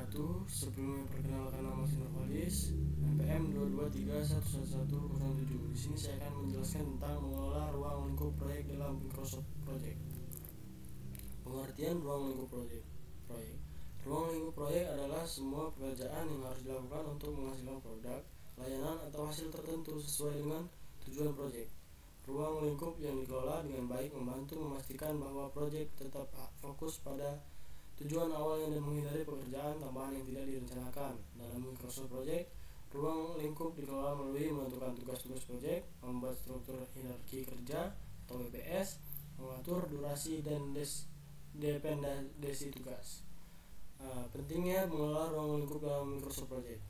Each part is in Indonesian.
wabarakatuh. Sebelumnya perkenalkan, nama Sinovalis, NPM 223111107. Di sini saya akan menjelaskan tentang mengelola ruang lingkup proyek dalam Microsoft Project. Pengertian ruang lingkup proyek. Ruang lingkup proyek adalah semua pekerjaan yang harus dilakukan untuk menghasilkan produk, layanan, atau hasil tertentu sesuai dengan tujuan proyek. Ruang lingkup yang dikelola dengan baik membantu memastikan bahwa proyek tetap fokus pada tujuan awalnya dan menghindari pekerjaan tambahan yang tidak direncanakan. Dalam Microsoft Project, ruang lingkup dikelola melalui menentukan tugas-tugas proyek, membuat struktur hierarki kerja atau WBS, mengatur durasi dan dependensi tugas. Pentingnya mengelola ruang lingkup dalam Microsoft Project.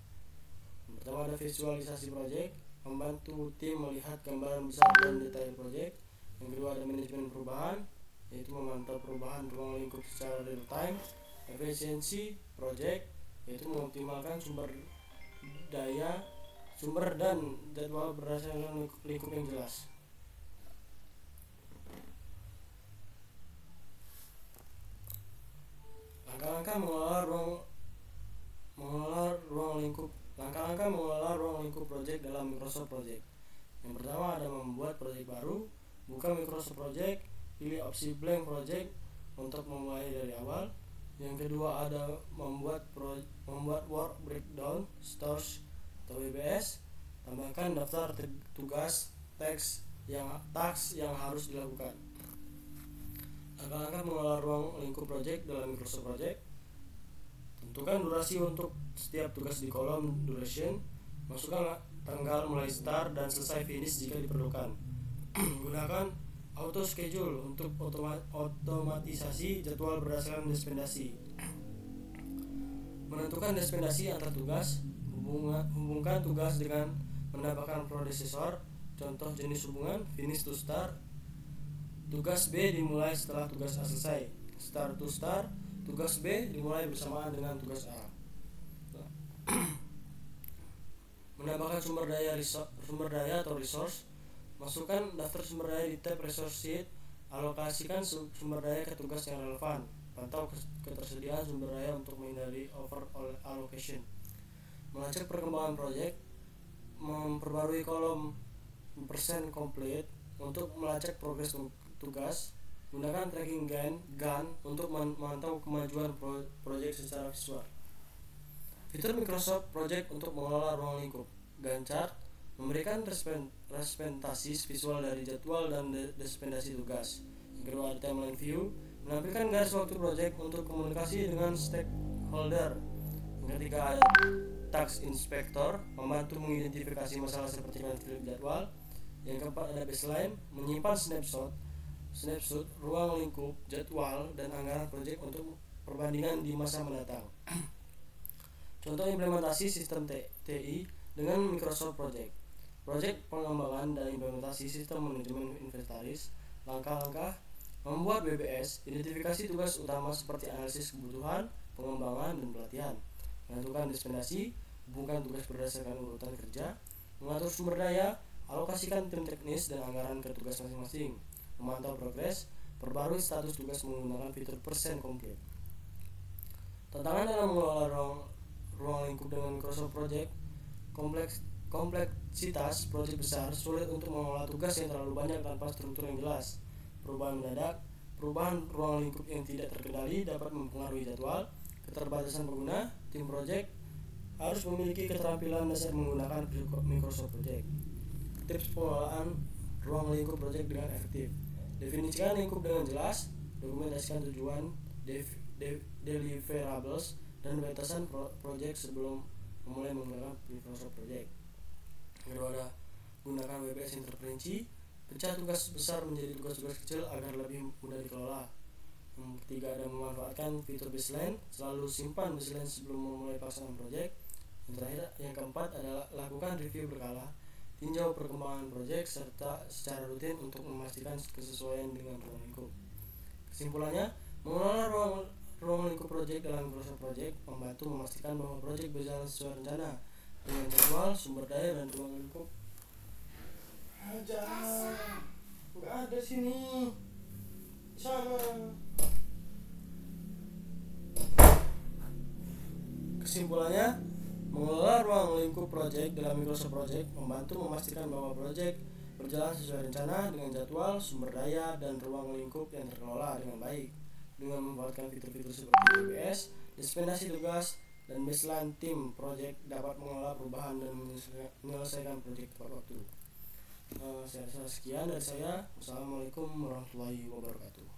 Pertama, ada visualisasi proyek, membantu tim melihat gambaran besar dan detail proyek. Yang kedua, ada manajemen perubahan, yaitu memantau perubahan ruang lingkup secara real time. Efisiensi proyek, yaitu mengoptimalkan sumber dan jadwal berdasarkan lingkup yang jelas. Langkah-langkah mengelola ruang lingkup proyek dalam Microsoft Project. Yang pertama, ada membuat proyek baru. Buka Microsoft Project, pilih opsi blank project untuk memulai dari awal. Yang kedua, ada membuat work breakdown, stores atau WBS. Tambahkan daftar tugas task yang harus dilakukan. Langkah-langkah mengelola ruang lingkup project dalam Microsoft Project. Tentukan durasi untuk setiap tugas di kolom duration. Masukkan tanggal mulai start dan selesai finish jika diperlukan. Gunakan auto schedule untuk otomatisasi jadwal berdasarkan destinasi. Menentukan destinasi antar tugas. Hubungkan tugas dengan menambahkan predecessor. Contoh jenis hubungan finish to start. Tugas B dimulai setelah tugas A selesai. Start to start. Tugas B dimulai bersamaan dengan tugas A. Menambahkan sumber daya atau resource. Masukkan daftar sumber daya di tab resource sheet. Alokasikan sumber daya ke tugas yang relevan. Pantau ketersediaan sumber daya untuk menghindari over allocation. Melacak perkembangan proyek. Memperbarui kolom persen complete untuk melacak progres tugas. Gunakan tracking gun untuk memantau kemajuan proyek secara visual. Fitur Microsoft Project untuk mengelola ruang lingkup. Gantt chart memberikan representasi visual dari jadwal dan destinasi tugas. Yang kedua, ada timeline view, menampilkan garis waktu proyek untuk komunikasi dengan stakeholder. Yang ketiga, ada task inspector, membantu mengidentifikasi masalah seperti konflik jadwal. Yang keempat, ada baseline, menyimpan snapshot ruang lingkup, jadwal, dan anggaran proyek untuk perbandingan di masa mendatang. Contoh implementasi sistem TI dengan Microsoft Project. Proyek pengembangan dan implementasi sistem manajemen inventaris. Langkah-langkah: membuat WBS, identifikasi tugas utama seperti analisis kebutuhan, pengembangan, dan pelatihan. Menentukan destinasi, hubungkan tugas berdasarkan urutan kerja. Mengatur sumber daya, alokasikan tim teknis dan anggaran ke tugas masing-masing. Memantau progres, perbarui status tugas menggunakan fitur persen complete. Tantangan dalam mengelola ruang lingkup dengan Microsoft Project. Kompleksitas proyek besar, sulit untuk mengelola tugas yang terlalu banyak tanpa struktur yang jelas. Perubahan mendadak, perubahan ruang lingkup yang tidak terkendali dapat mempengaruhi jadwal. Keterbatasan pengguna, tim proyek harus memiliki keterampilan dasar menggunakan Microsoft Project. Tips pengelolaan ruang lingkup proyek dengan efektif. Definisikan lingkup dengan jelas, dokumentasikan tujuan, deliverables, dan batasan proyek sebelum memulai menggunakan Microsoft Project. Yang kedua, ada gunakan WBS yang terperinci, pecah tugas besar menjadi tugas-tugas kecil agar lebih mudah dikelola. Yang ketiga, ada memanfaatkan fitur baseline, selalu simpan baseline sebelum memulai pelaksanaan proyek. Yang terakhir, yang keempat adalah lakukan review berkala, tinjau perkembangan proyek secara rutin untuk memastikan kesesuaian dengan ruang lingkup. Kesimpulannya, mengelola ruang lingkup proyek dalam Microsoft Project membantu memastikan bahwa proyek berjalan sesuai rencana dengan jadwal, sumber daya, dan ruang lingkup. Nggak ada sini, sana. kesimpulannya, mengelola ruang lingkup proyek dalam Microsoft Project membantu memastikan bahwa proyek berjalan sesuai rencana dengan jadwal, sumber daya, dan ruang lingkup yang terkelola dengan baik. Dengan memanfaatkan fitur-fitur seperti DBS, dispensasi tugas, dan baseline, tim proyek dapat mengelola perubahan dan menyelesaikan proyek tepat waktu. Saya rasa sekian dari saya. Wassalamualaikum warahmatullahi wabarakatuh.